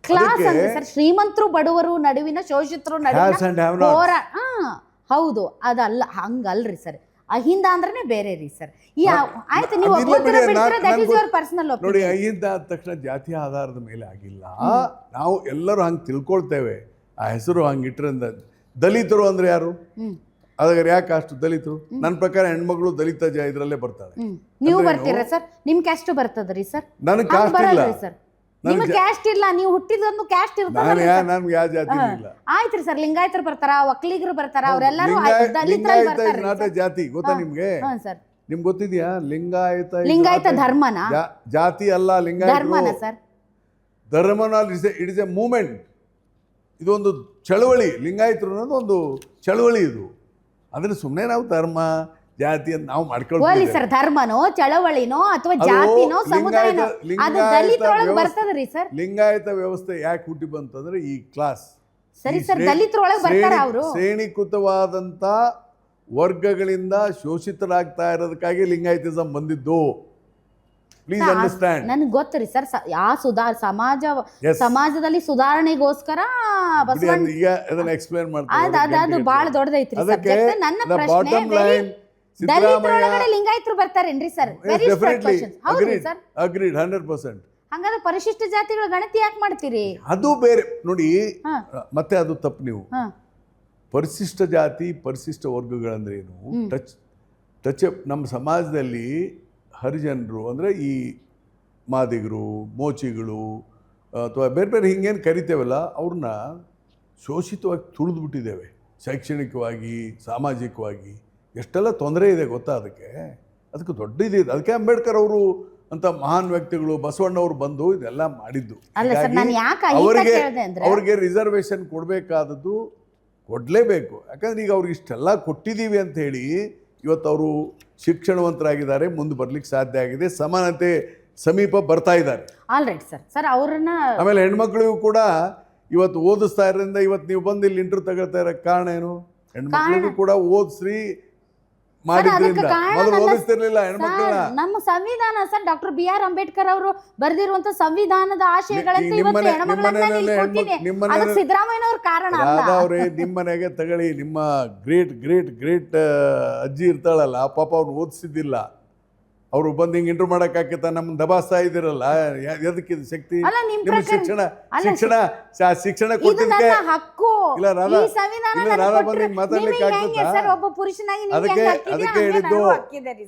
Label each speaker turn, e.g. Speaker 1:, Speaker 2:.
Speaker 1: Class ಅಂದ್ರೆ sir ಶ್ರೀಮಂತರು ಬಡವರು ನಡುವಿನ ಶೋಷಿತರು ನಡುವಿನ ಹೋರಾಟ. ಹೌದು, ಅದಲ್ಲ, ಹಂಗಲ್ರಿ ಸರ್. ಅಹಿಂದ ಅಂದ್ರೆ ಬೇರೆ ರೀ ಸರ್. ಈ ಆಯ್ತು, ನೀವು ಪರ್ಸನಲ್
Speaker 2: ನೋಡಿ. ಅಹಿಂದ ಆದ ತಕ್ಷಣ ಜಾತಿಯ ಆಧಾರದ ಮೇಲೆ ಆಗಿಲ್ಲ. ನಾವು ಎಲ್ಲರೂ ಹಂಗೆ ತಿಳ್ಕೊಳ್ತೇವೆ. ಆ ಹೆಸರು ಹಂಗಿಟ್ರಿಂದ ದಲಿತರು ಅಂದ್ರೆ ಯಾರು? ಅದಾದ್ರೆ ಯಾಕೆ ಅಷ್ಟು ದಲಿತರು? ನನ್ನ ಪ್ರಕಾರ ಹೆಣ್ಮಗಳು ದಲಿತ ಇದ್ರಲ್ಲೇ ಬರ್ತಾಳೆ.
Speaker 1: ನೀವು ಬರ್ತೀರಾ ಸರ್? ನಿಮ್ ಕ್ಯಾಸ್ಟ್ ಬರ್ತದ್ರಿ ಸರ್?
Speaker 2: ನನಗೆ ಕಾಸ್ಟ್ ಇಲ್ಲ
Speaker 1: ಸರ್. ನಿಮ್ಮ ಕ್ಯಾಸ್ಟ್ ಇಲ್ಲ, ನೀವು ಹುಟ್ಟಿದೊಂದು ಕ್ಯಾಸ್ಟ್ ಇರ್ತದೆ.
Speaker 2: ನನ್ಗೆ ಯಾವ ಜಾತಿ ಇಲ್ಲ.
Speaker 1: ಆಯ್ತ್ರಿ ಸರ್, ಲಿಂಗಾಯತರು ಬರ್ತಾರ, ಒಕ್ಕಲಿಗರು ಬರ್ತಾರ, ಅವರೆಲ್ಲರೂ
Speaker 2: ನಾಟ ಜಾತಿ ಗೊತ್ತಾ ನಿಮ್ಗೆ? ನಿಮ್ಗೆ ಗೊತ್ತಿದ್ಯಾ?
Speaker 1: ಲಿಂಗಾಯತ ಧರ್ಮನ
Speaker 2: ಜಾತಿ ಅಲ್ಲ,
Speaker 1: ಧರ್ಮನ ಸರ್.
Speaker 2: ಧರ್ಮನ ಇಟ್ ಇಸ್ ಎ ಮೂಮೆಂಟ್. ಇದೊಂದು ಚಳವಳಿ. ಲಿಂಗಾಯತರು ಅನ್ನೋದು ಒಂದು ಚಳವಳಿ. ಇದು ಅದನ್ನ ಸುಮ್ಮನೆ ನಾವು ಧರ್ಮ ಜಾತಿ ಅಂತ ನಾವು ಮಾಡ್ಕೊಳ್ತೀವಿ
Speaker 1: ಸರ್. ಧರ್ಮನೋ ಚಳವಳಿನೋ ಅಥವಾ ಜಾತಿನೋ ಸಮುದಾಯನೋ ಅದು ದಲಿತರೊಳಗೆ ಬರ್ತದ್ರಿ ಸರ್.
Speaker 2: ಲಿಂಗಾಯತ ವ್ಯವಸ್ಥೆ ಯಾಕೆ ಹುಟ್ಟಿ ಬಂತಂದ್ರೆ ಈ ಕ್ಲಾಸ್
Speaker 1: ಸರಿ ಸರ್, ದಲಿತರೊಳಗೆ ಬರ್ತಾರ ಅವರು.
Speaker 2: ಶ್ರೇಣೀಕೃತವಾದಂತ ವರ್ಗಗಳಿಂದ ಶೋಷಿತರಾಗ್ತಾ ಇರೋದಕ್ಕಾಗಿ ಲಿಂಗಾಯತಿಸಂ ಬಂದಿದ್ದು. Please understand.
Speaker 1: ನನ್ಗೆ ಗೊತ್ತರಿ ಸರ್. ಸಮಾಜದಲ್ಲಿ ಸುಧಾರಣೆಗೋಸ್ಕರ
Speaker 2: ಈಗ ಅದನ್ನ ಎಕ್ಸ್ಪ್ಲೇನ್ ಮಾಡ್ತಾರೆ.
Speaker 1: ಅದು ಬಹಳ ದೊಡ್ಡದೈತ್ರಿ ಸಬ್ಜೆಕ್ಟ್. ನನ್ನ ಪ್ರಶ್ನೆ, ದಲಿತರೊಳಗಡೆ ಲಿಂಗಾಯತರು ಬರ್ತಾರೇನ್ರಿ ಸರ್? ಹೌದ್ರಿ ಸರ್.
Speaker 2: ಅಗ್ರೀಡ್ 100%.
Speaker 1: ಹಂಗಾದ್ರೆ ಪರಿಶಿಷ್ಟ ಜಾತಿಗಳ ಗಣತಿ ಯಾಕೆ ಮಾಡ್ತೀರಿ?
Speaker 2: ಅದು ಬೇರೆ ನೋಡಿ. ಮತ್ತೆ ಅದು ತಪ್ಪು. ನೀವು ಪರಿಶಿಷ್ಟ ಜಾತಿ ಪರಿಶಿಷ್ಟ ವರ್ಗಗಳಂದ್ರೆ ಏನು? ಟಚ್ ನಮ್ಮ ಸಮಾಜದಲ್ಲಿ ಹರಿಜನರು ಅಂದರೆ ಈ ಮಾದಿಗರು, ಮೋಚಿಗಳು ಅಥವಾ ಬೇರೆ ಬೇರೆ ಹಿಂಗೇನು ಕರಿತೇವಲ್ಲ, ಅವ್ರನ್ನ ಶೋಷಿತವಾಗಿ ತುಳಿದ್ಬಿಟ್ಟಿದ್ದೇವೆ. ಶೈಕ್ಷಣಿಕವಾಗಿ, ಸಾಮಾಜಿಕವಾಗಿ ಎಷ್ಟೆಲ್ಲ ತೊಂದರೆ ಇದೆ ಗೊತ್ತಾ? ಅದಕ್ಕೆ ದೊಡ್ಡ ಇದೆ. ಅದಕ್ಕೆ ಅಂಬೇಡ್ಕರ್ ಅವರು ಅಂತ ಮಹಾನ್ ವ್ಯಕ್ತಿಗಳು, ಬಸವಣ್ಣವರು ಬಂದು ಇದೆಲ್ಲ ಮಾಡಿದ್ದು. ಅವ್ರಿಗೆ ರಿಸರ್ವೇಷನ್ ಕೊಡಬೇಕಾದದ್ದು ಕೊಡಲೇಬೇಕು. ಯಾಕಂದ್ರೆ ಈಗ ಅವ್ರಿಗೆ ಇಷ್ಟೆಲ್ಲ ಕೊಟ್ಟಿದ್ದೀವಿ ಅಂತ ಹೇಳಿ ಇವತ್ತು ಅವರು ಶಿಕ್ಷಣವಂತರಾಗಿದ್ದಾರೆ, ಮುಂದೆ ಬರ್ಲಿಕ್ಕೆ ಸಾಧ್ಯ ಆಗಿದೆ, ಸಮಾನತೆ ಸಮೀಪ ಬರ್ತಾ ಇದ್ದಾರೆ.
Speaker 1: All right sir. ಸರ್ ಅವ್ರನ್ನ
Speaker 2: ಆಮೇಲೆ ಹೆಣ್ಮಕ್ಳಿಗೂ ಕೂಡ ಇವತ್ತು ಓದಿಸ್ತಾ ಇರೋದ್ರಿಂದ ಇವತ್ತು ನೀವು ಬಂದು ಇಲ್ಲಿ ಇಂಟರ್ವ್ಯೂ ತಗೊಳ್ತಾ ಇರೋ ಕಾರಣ ಏನು? ಹೆಣ್ಮಕ್ಳಿಗೂ ಕೂಡ ಓದಿಸ್ರಿ ಮಾಡಿದ್ರಿಂದ. ಮೊದಲು ಓದಿಸ್ತಿರ್ಲಿಲ್ಲ ಹೆಣ್ಮಕ್ಳನ್ನ.
Speaker 1: ನಮ್ಮ ಸಂವಿಧಾನ ಸರ್, ಡಾಕ್ಟರ್ BR ಅಂಬೇಡ್ಕರ್ ಅವರು ಬರೆದಿರುವಂತ ಸಂವಿಧಾನದ ಆಶಯಗಳಂತೆ ಸಿದ್ದರಾಮಯ್ಯನವ್ರ ಕಾರಣ.
Speaker 2: ಅವ್ರೆ ನಿಮ್ಮ ಮನೆಗೆ ತಗೊಳ್ಳಿ, ನಿಮ್ಮ ಗ್ರೇಟ್ ಗ್ರೇಟ್ ಗ್ರೇಟ್ ಅಜ್ಜಿ ಇರ್ತಾಳಲ್ಲ, ಆ ಪಾಪ ಅವ್ರು ಓದಿಸಿದ್ದಿಲ್ಲ. ಅವರು ಬಂದು ಹಿಂಗೆ ಇಂಟರ್ವ್ಯೂ ಮಾಡೋಕ್ಕಾಗ್ತಾ ನಮ್ಮನ್ನು ದಬಾಸ್ತಾ ಇದ್ದೀರಲ್ಲ, ಎದಕ್ಕಿದು ಶಕ್ತಿ? ನಿಮ್ಮ ಶಿಕ್ಷಣ ಕೊಟ್ಟಿದ್ದಕ್ಕೆ ಇಲ್ಲ ರಾಧಾ ಬಂದು ಮಾತಾಡ್ಲಿಕ್ಕೆ ಆಗ್ತದ? ಅದಕ್ಕೆ ಹೇಳಿದ್ದು